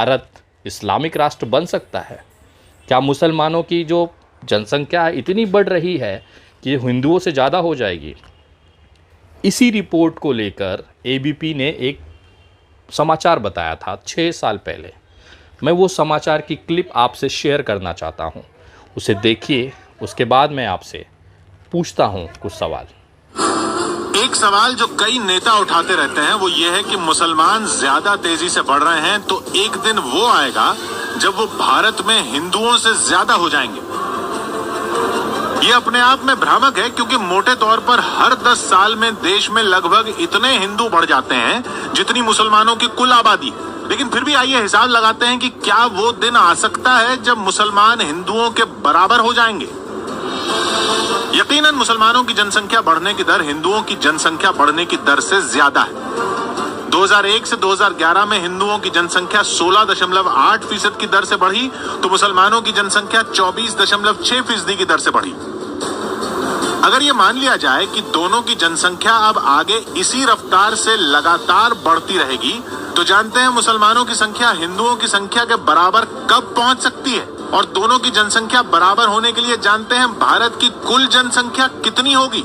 Bharat Islamic राष्ट्र बन सकता है? क्या मुसलमानों की जो जनसंख्या इतनी बढ़ रही है कि हिंदुओं से ज़्यादा हो जाएगी? इसी रिपोर्ट को लेकर एबीपी ने एक समाचार बताया था 6 साल पहले। मैं वो समाचार की क्लिप आपसे शेयर करना चाहता हूँ, उसे देखिए। उसके बाद मैं आपसे पूछता हूँ कुछ सवाल। एक सवाल जो कई नेता उठाते रहते हैं वो ये है कि मुसलमान ज्यादा तेजी से बढ़ रहे हैं, तो एक दिन वो आएगा जब वो भारत में हिंदुओं से ज्यादा हो जाएंगे। ये अपने आप में भ्रामक है, क्योंकि मोटे तौर पर हर 10 साल में देश में लगभग इतने हिंदू बढ़ जाते हैं जितनी मुसलमानों की कुल आबादी। लेकिन फिर भी आइए हिसाब लगाते हैं कि क्या वो दिन आ सकता है जब मुसलमान हिंदुओं के बराबर हो जाएंगे। यकीनन मुसलमानों की जनसंख्या बढ़ने की दर हिंदुओं की जनसंख्या बढ़ने की दर से ज्यादा है। 2001 से 2011 में हिंदुओं की जनसंख्या 16.8% की दर से बढ़ी, तो मुसलमानों की जनसंख्या 24.6% की दर से बढ़ी। अगर ये मान लिया जाए कि दोनों की जनसंख्या अब आगे इसी रफ्तार से लगातार बढ़ती रहेगी, तो जानते हैं मुसलमानों की संख्या हिंदुओं की संख्या के बराबर कब पहुंच सकती है? और दोनों की जनसंख्या बराबर होने के लिए जानते हैं भारत की कुल जनसंख्या कितनी होगी?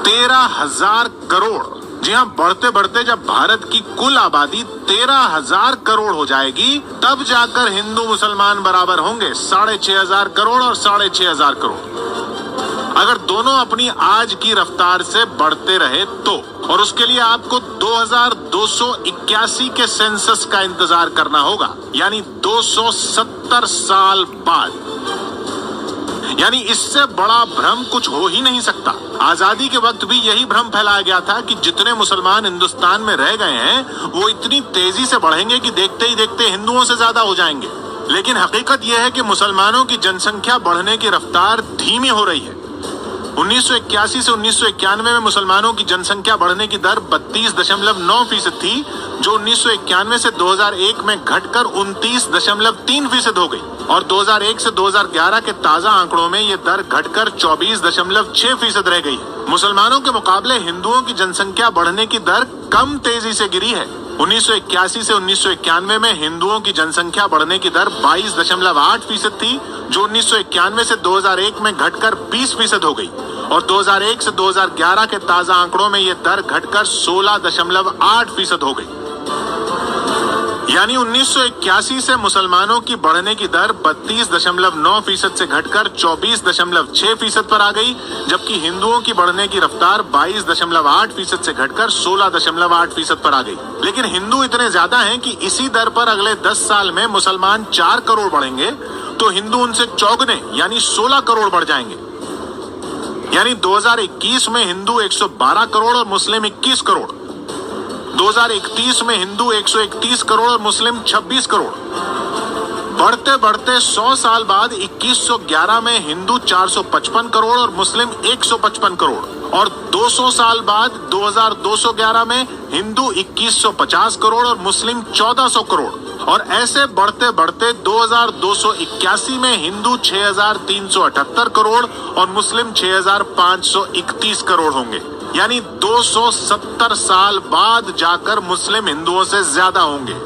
13,000 करोड़। जी हाँ, बढ़ते बढ़ते जब भारत की कुल आबादी 13,000 करोड़ हो जाएगी, तब जाकर हिंदू मुसलमान बराबर होंगे। 6,500 करोड़ और 6,500 करोड़। अगर दोनों अपनी आज की रफ्तार से बढ़ते रहे तो, और उसके लिए आपको 2281 के सेंसस का इंतजार करना होगा, यानी 270 साल बाद। यानी इससे बड़ा भ्रम कुछ हो ही नहीं सकता। आजादी के वक्त भी यही भ्रम फैलाया गया था कि जितने मुसलमान हिंदुस्तान में रह गए हैं वो इतनी तेजी से बढ़ेंगे कि देखते ही देखते हिंदुओं से ज्यादा हो जाएंगे। लेकिन हकीकत यह है कि मुसलमानों की जनसंख्या बढ़ने की रफ्तार धीमी हो रही है। 1981 से 1991 में मुसलमानों की जनसंख्या बढ़ने की दर 32.9% थी, जो 1991 से 2001 में घटकर 29.3% हो गई। और 2001 से 2011 के ताजा आंकड़ों में ये दर घटकर 24.6% रह गई है। मुसलमानों के मुकाबले हिंदुओं की जनसंख्या बढ़ने की दर कम तेजी से गिरी है। 1981 से 1991 में हिंदुओं की जनसंख्या बढ़ने की दर 22.8% थी, जो 1991 से 2001 में घटकर 20% हो गई। और 2001 से 2011 के ताजा आंकड़ों में यह दर घटकर 16.8% हो गई। यानी 1981 से मुसलमानों की बढ़ने की दर 32.9% से घटकर 24.6% पर आ गई, जबकि हिंदुओं की बढ़ने की रफ्तार 22.8% से घटकर 16.8% पर आ गई। लेकिन हिंदू इतने ज्यादा हैं कि इसी दर पर अगले 10 साल में मुसलमान 4 करोड़ बढ़ेंगे, तो हिंदू उनसे चौगुने यानी 16 करोड़ बढ़ जाएंगे। यानी 2021 में हिंदू 112 करोड़ और मुस्लिम 21 करोड़। 2031 में हिंदू 131 करोड़ और मुस्लिम 26 करोड़। बढ़ते बढ़ते 100 साल बाद 2111 में हिंदू 455 करोड़ और मुस्लिम 155 करोड़। और 200 साल बाद 2211 में हिंदू 2150 करोड़ और मुस्लिम 1400 करोड़। और ऐसे बढ़ते बढ़ते 2281 में हिंदू 6378 करोड़ और मुस्लिम 6531 करोड़ होंगे। यानी 270 साल बाद जाकर मुस्लिम हिंदुओं से ज्यादा होंगे।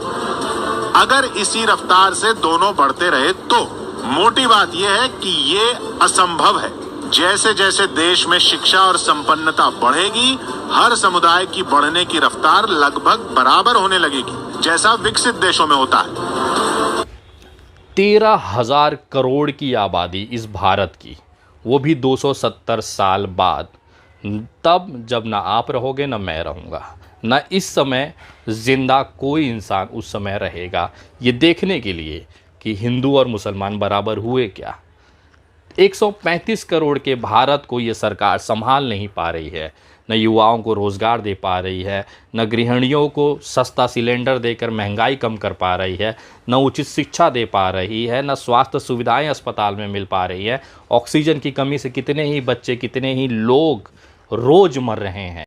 अगर इसी रफ्तार से दोनों बढ़ते रहे तो मोटी बात यह है कि ये असंभव है। जैसे जैसे देश में शिक्षा और संपन्नता बढ़ेगी, हर समुदाय की बढ़ने की रफ्तार लगभग बराबर होने लगेगी, जैसा विकसित देशों में होता है। 13,000 करोड़ की आबादी इस भारत की, वो भी 270 साल बाद। तब जब ना आप रहोगे ना मैं रहूँगा, ना इस समय जिंदा कोई इंसान उस समय रहेगा, ये देखने के लिए कि हिंदू और मुसलमान बराबर हुए क्या। 135 करोड़ के भारत को ये सरकार संभाल नहीं पा रही है, न युवाओं को रोज़गार दे पा रही है, न गृहिणियों को सस्ता सिलेंडर देकर महंगाई कम कर पा रही है, न उचित शिक्षा दे पा रही है, न स्वास्थ्य सुविधाएं अस्पताल में मिल पा रही है। ऑक्सीजन की कमी से कितने ही बच्चे, कितने ही लोग रोज़ मर रहे हैं।